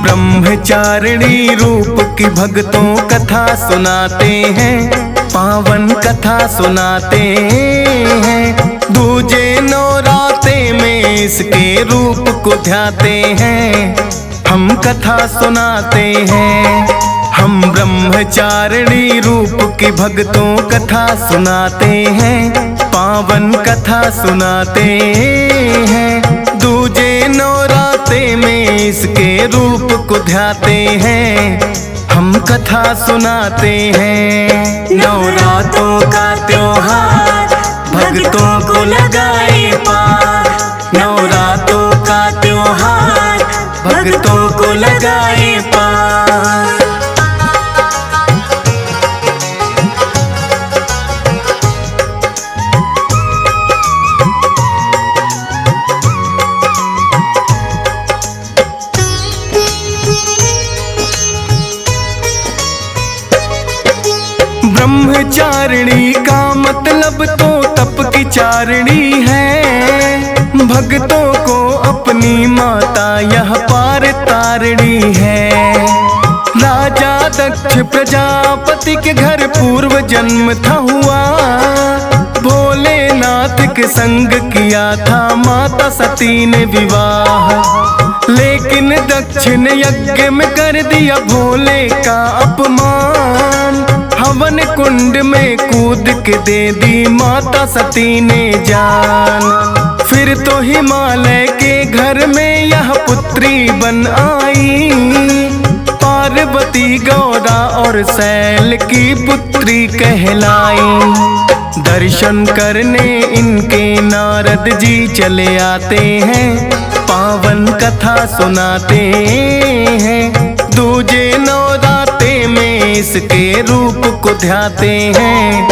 ब्रह्मचारिणी रूप की भक्तों कथा सुनाते हैं, पावन कथा सुनाते हैं। दूजे नौराते में इसके रूप को ध्याते हैं, हम कथा सुनाते हैं। हम ब्रह्मचारिणी रूप की भक्तों कथा सुनाते हैं, पावन कथा सुनाते हैं। दूजे नौराते में इसके रूप को ध्याते हैं, हम कथा सुनाते हैं। नवरात्रों का त्योहार भक्तों को लगाए पार, नवरात्रों का त्योहार भक्तों को लगाए पार। ब्रह्मचारिणी का मतलब तो तप की चारिणी है, भक्तों को अपनी माता यह पार तारिणी है। राजा दक्ष प्रजापति के घर पूर्व जन्म था हुआ, भोलेनाथ के संग किया था माता सती ने विवाह। लेकिन दक्ष ने यज्ञ में कर दिया भोले का अपमान, हवन कुंड में कूद के दे दी माता सती ने जान। फिर तो हिमालय के घर में यह पुत्री बन आई, पार्वती गौरा और शैल की पुत्री कहलाई। दर्शन करने इनके नारद जी चले आते हैं, पावन कथा सुनाते हैं। दूजे नवराते में इसके रूप को ध्याते हैं,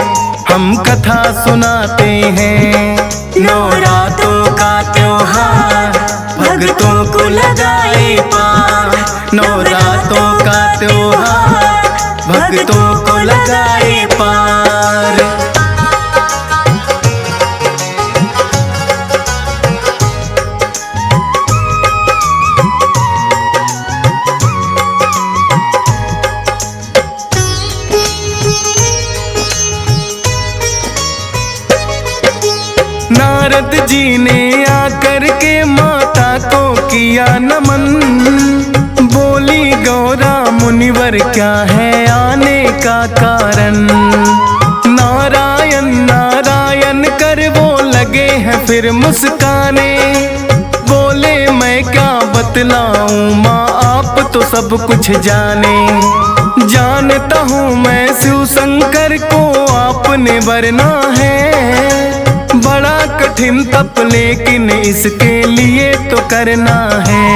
हम कथा सुनाते हैं। नवरात्रों का त्योहार भक्तों को लगाए पार, नवरात्रों का त्योहार भक्तों को लगाए पार। नारद जी ने आकर के माता को किया नमन, बोली गौरा मुनिवर क्या है आने का कारण। नारायण नारायण कर वो लगे हैं फिर मुस्काने, बोले मैं क्या बतलाऊं माँ आप तो सब कुछ जाने। जानता हूँ मैं शिव शंकर को आपने वरना है, बड़ा कठिन तप लेकिन इसके लिए तो करना है।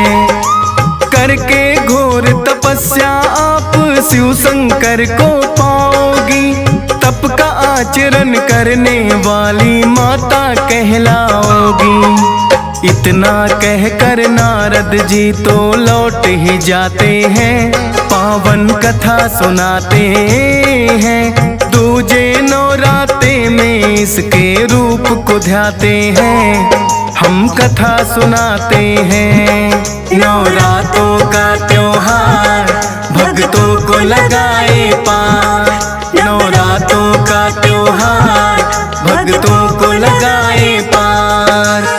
करके घोर तपस्या आप शिव शंकर को पाओगी, तप का आचरण करने वाली माता कहलाओगी। इतना कहकर नारद जी तो लौट ही जाते हैं, पावन कथा सुनाते हैं। दूजे नवराते में इसके रूप को ध्याते हैं, हम कथा सुनाते हैं। नवरात्रों का त्योहार भक्तों को लगाए पार, नवरात्रों का त्योहार भक्तों को लगाए पार।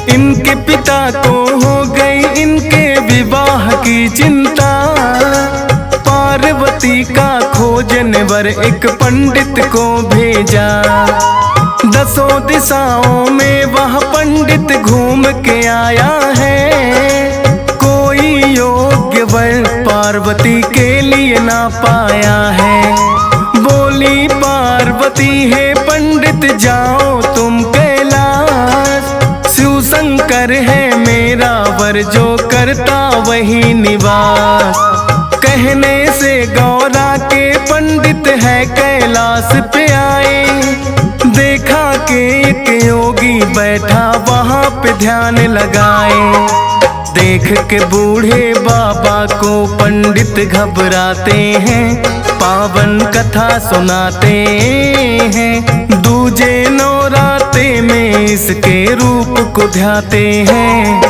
इनके पिता को हो गई इनके विवाह की चिंता, पार्वती का खोजने वर एक पंडित को भेजा। 10 दिशाओं में वह पंडित घूम के आया है, कोई योग्य वर पार्वती के लिए ना पाया है। बोली पार्वती है पंडित जाओ तुम कैलाश, शिव शंकर है मेरा वर जो करता वही निवास। कहने से गौरा के पंडित है कैलाश पे आए, देखा कि एक योगी बैठा वहाँ पे ध्यान लगाए। देख के बूढ़े बाबा को पंडित घबराते हैं, पावन कथा सुनाते हैं। दूजे नवराते में इसके रूप को ध्याते हैं,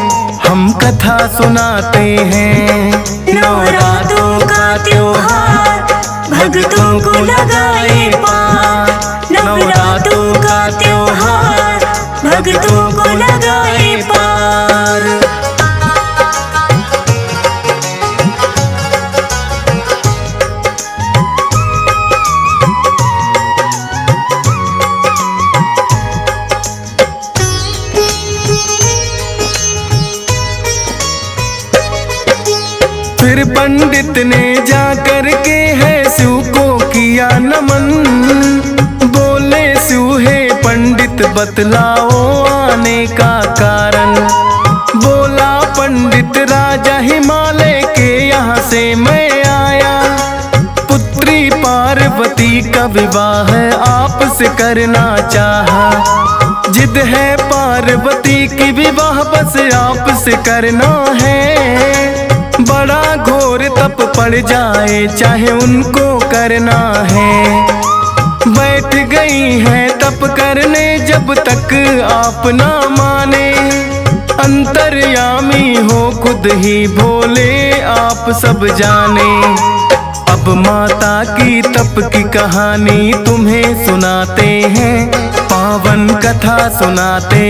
हम कथा सुनाते हैं। नवरात्रों का त्योहार भक्तों को लगाए पार, नवरात्रों का त्योहार भक्तों को लगाए पार। फिर पंडित ने जाकर के है शिव को किया नमन, बोले शिव हे पंडित बतलाओ आने का कारण। बोला पंडित राजा हिमालय के यहाँ से मैं आया, पुत्री पार्वती का विवाह आपसे करना चाहा। जिद है पार्वती की विवाह बस आपसे करना है, बड़ा घोर तप पड़ जाए चाहे उनको करना है। बैठ गई है तप करने जब तक आप ना माने, अंतर्यामी हो खुद ही भोले आप सब जाने। अब माता की तप की कहानी तुम्हें सुनाते हैं, पावन कथा सुनाते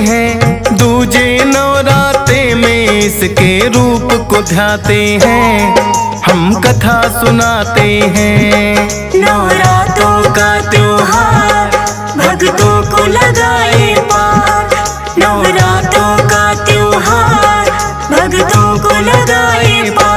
हैं। दूजे नवराते में इसके रूप को ध्याते हैं, हम कथा सुनाते हैं। नवरात्रों का त्योहार भक्तों को लगाए पार, नवरात्रों का त्योहार भक्तों को लगाए पार।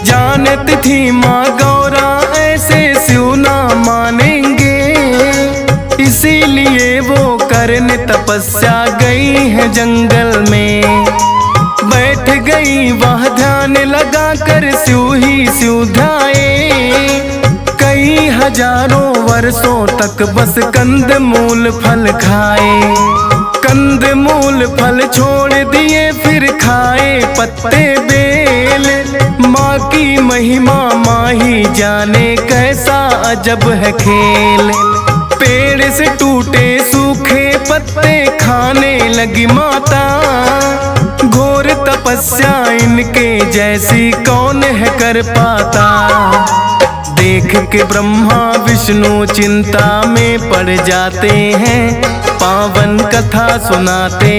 जानत थी माँ गौरा ऐसे शिव ना मानेंगे, इसीलिए वो करने तपस्या गई है जंगल में। बैठ गई वह ध्यान लगा कर शिव ही शिव ध्याए, कई हजारों वर्षों तक बस कंद मूल फल खाए। कंद मूल फल छोड़ दिए फिर खाए पत्ते बेल, माँ की महिमा माँ ही जाने कैसा अजब है खेल। पेड़ से टूटे सूखे पत्ते खाने लगी माता, घोर तपस्या इनके जैसी कौन है कर पाता। देख के ब्रह्मा विष्णु चिंता में पड़ जाते हैं, पावन कथा सुनाते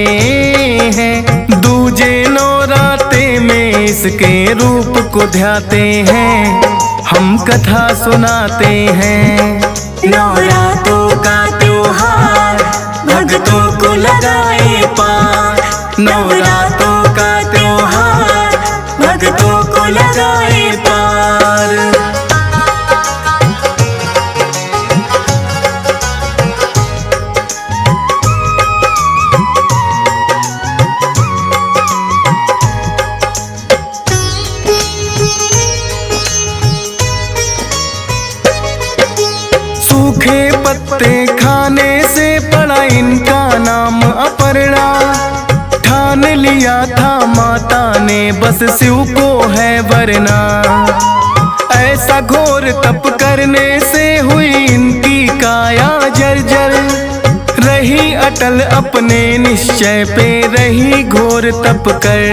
हैं। दूजे नवराते में इसके रूप को ध्याते हैं, हम कथा सुनाते हैं। नवरात्रों का त्योहार भक्तों को लगाए पार, नवरात्रों का त्योहार भक्तों को लगाए पार। सूखे पत्ते खाने से पड़ा इनका नाम अपर्णा। ठान लिया था माता ने बस शिव को है वरना, ऐसा घोर तप करने से हुई इनकी काया जर्जर। रही अटल अपने निश्चय पे रही घोर तप कर,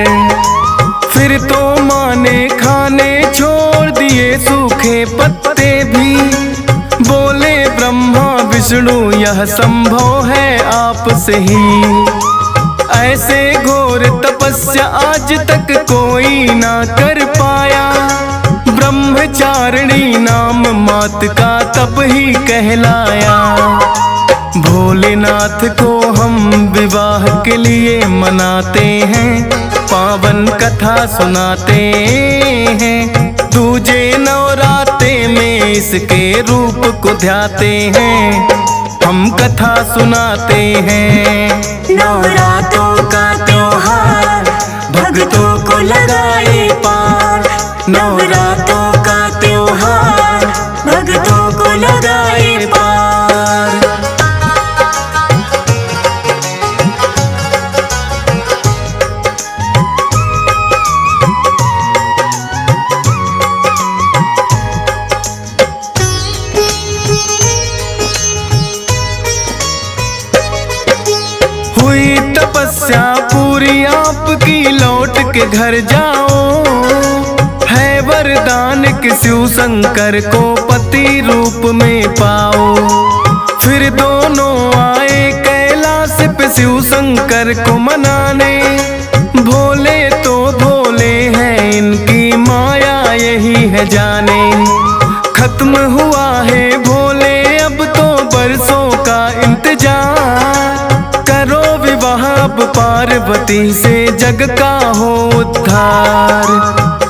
फिर तो माँ ने खाने छोड़ दिए सूखे पत्ते भी। बोले ब्रह्मा विष्णु यह संभव है आपसे ही, ऐसे घोर तपस्या आज तक कोई ना कर पाया। ब्रह्मचारिणी नाम मात का तब ही कहलाया। भोलेनाथ को हम विवाह के लिए मनाते हैं, पावन कथा सुनाते हैं। दूजे नवराते में इसके रूप को ध्याते हैं, हम कथा सुनाते हैं। नवरात्रों का त्योहार भक्तों को लगाए पार। नवरात्रों का त्योहार भक्तों को लगाए पार। हुई तपस्या पूरी आपकी, लौट के घर जाओ। है वरदान कि शिव शंकर को पति रूप में पाओ। फिर दोनों आए कैलाश पे शिव शंकर को मनाने। भोले तो भोले हैं, इनकी माया यही है जाने। खत्म हुआ है भोले अब तो बरसों का इंतजार। करो विवाह अब पार्वती से, जग का हो उद्धार।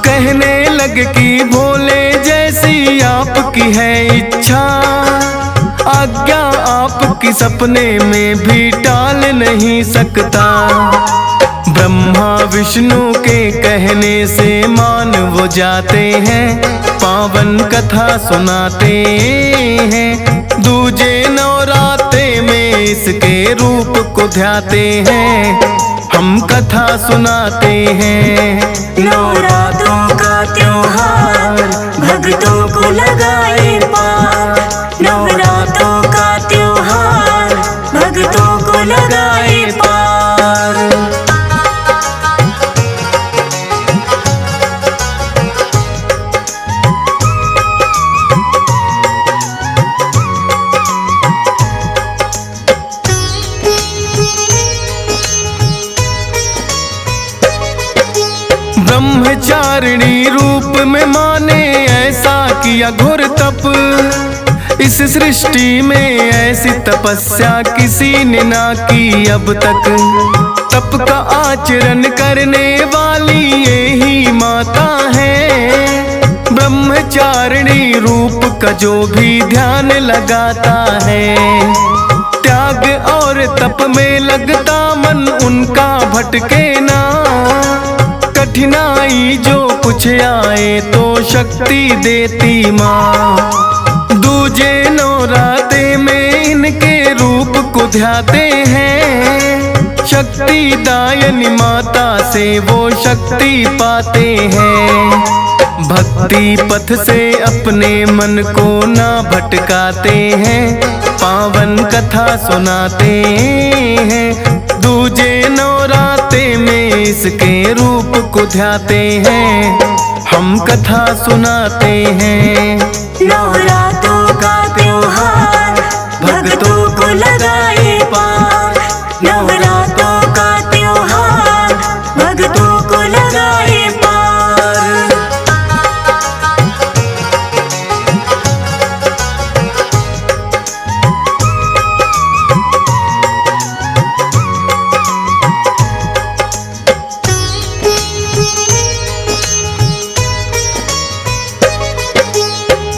कहने लग कि भोले जैसी आपकी है इच्छा। आज्ञा आपकी सपने में भी टाल नहीं सकता। ब्रह्मा विष्णु के कहने से मान वो जाते हैं। पावन कथा सुनाते हैं। दूजे नवरात्रे में इसके रूप को ध्याते हैं। हम कथा सुनाते हैं। नवरात्रों का त्योहार भक्तों को लगाए पार। नवरात्रों का त्योहार भक्तों को लगाए पार। ब्रह्मचारिणी रूप में माने ऐसा किया घोर तप। इस सृष्टि में ऐसी तपस्या किसी ने ना की अब तक। तप का आचरण करने वाली यही माता है। ब्रह्मचारिणी रूप का जो भी ध्यान लगाता है। त्याग और तप में लगता मन उनका भटके ना। कठिनाई जो कुछ आए तो शक्ति देती माँ। दूजे नवरात्रे में इनके रूप को ध्याते हैं। शक्ति दायनी माता से वो शक्ति पाते हैं। भक्ति पथ से अपने मन को ना भटकाते हैं। पावन कथा सुनाते हैं। दूजे नवरात्रे में इसके रूप को ध्याते हैं। हम कथा सुनाते हैं। नवरात्रों का त्योहार भक्तों को लगाए पार। नवरात्रों का त्योहार भक्तों को लगाए पार।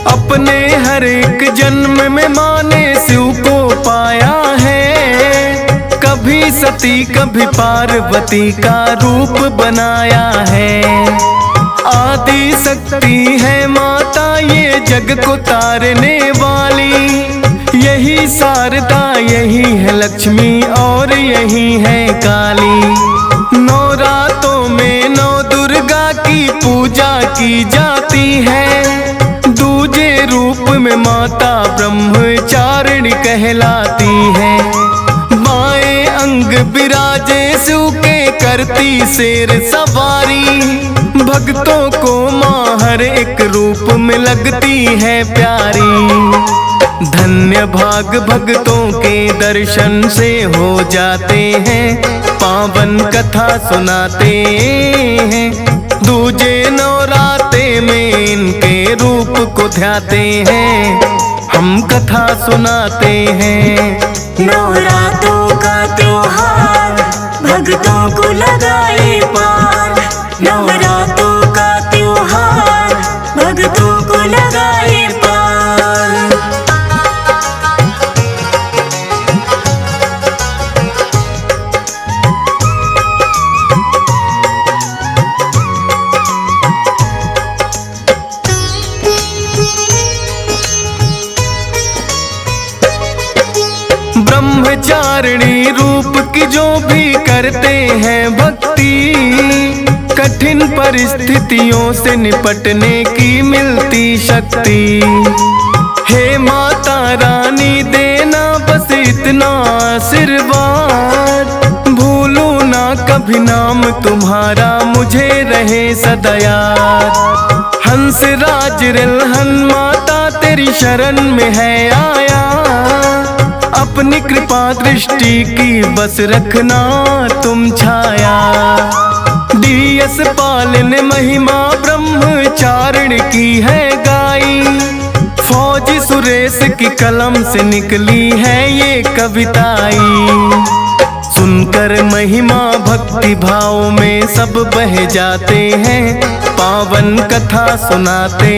अपने हर एक जन्म में माने शिव को पाया है। कभी सती कभी पार्वती का रूप बनाया है। आदि शक्ति है माता ये जग को तारने वाली। यही शारदा यही है लक्ष्मी और यही है काली। नवरात्रों में नौ दुर्गा की पूजा की जाती है। दूजे रूप में माता ब्रह्मचारिणी कहलाती है। बाएं अंग विराजे शिव के करती शेर सवारी। भक्तों को माँ हर एक रूप में लगती है प्यारी। धन्य भाग भक्तों के दर्शन से हो जाते हैं। पावन कथा सुनाते हैं। दूजे नवरात्रे में इनके रूप को ध्याते हैं। हम कथा सुनाते हैं। नवरात्रों का त्योहार भक्तों को लगाए पार। नवरात्रों का त्योहार भक्तों को लगाए पार। ब्रह्मचारिणी रूप की जो भी करते हैं भक्ति, कठिन परिस्थितियों से निपटने की मिलती शक्ति। हे माता रानी देना बस इतना आशीर्वाद, भूलूं ना कभी नाम तुम्हारा, मुझे रहे सदा याद। हंस राज रिलहन माता तेरी शरण में है आया, अपनी कृपा दृष्टि की बस रखना तुम छाया। डीएस पाल ने महिमा ब्रह्मचारिणी की है गाई, फौजी सुरेश की कलम से निकली है ये कविताई। सुनकर महिमा भक्ति भाव में सब बह जाते हैं, पावन कथा सुनाते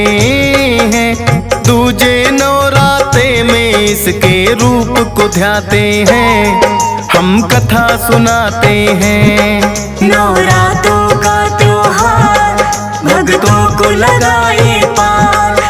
हैं। दूजे नवराते में इसके रूप को ध्याते हैं, हम कथा सुनाते हैं। नवरातों का त्योहार भक्तों को लगाए पार,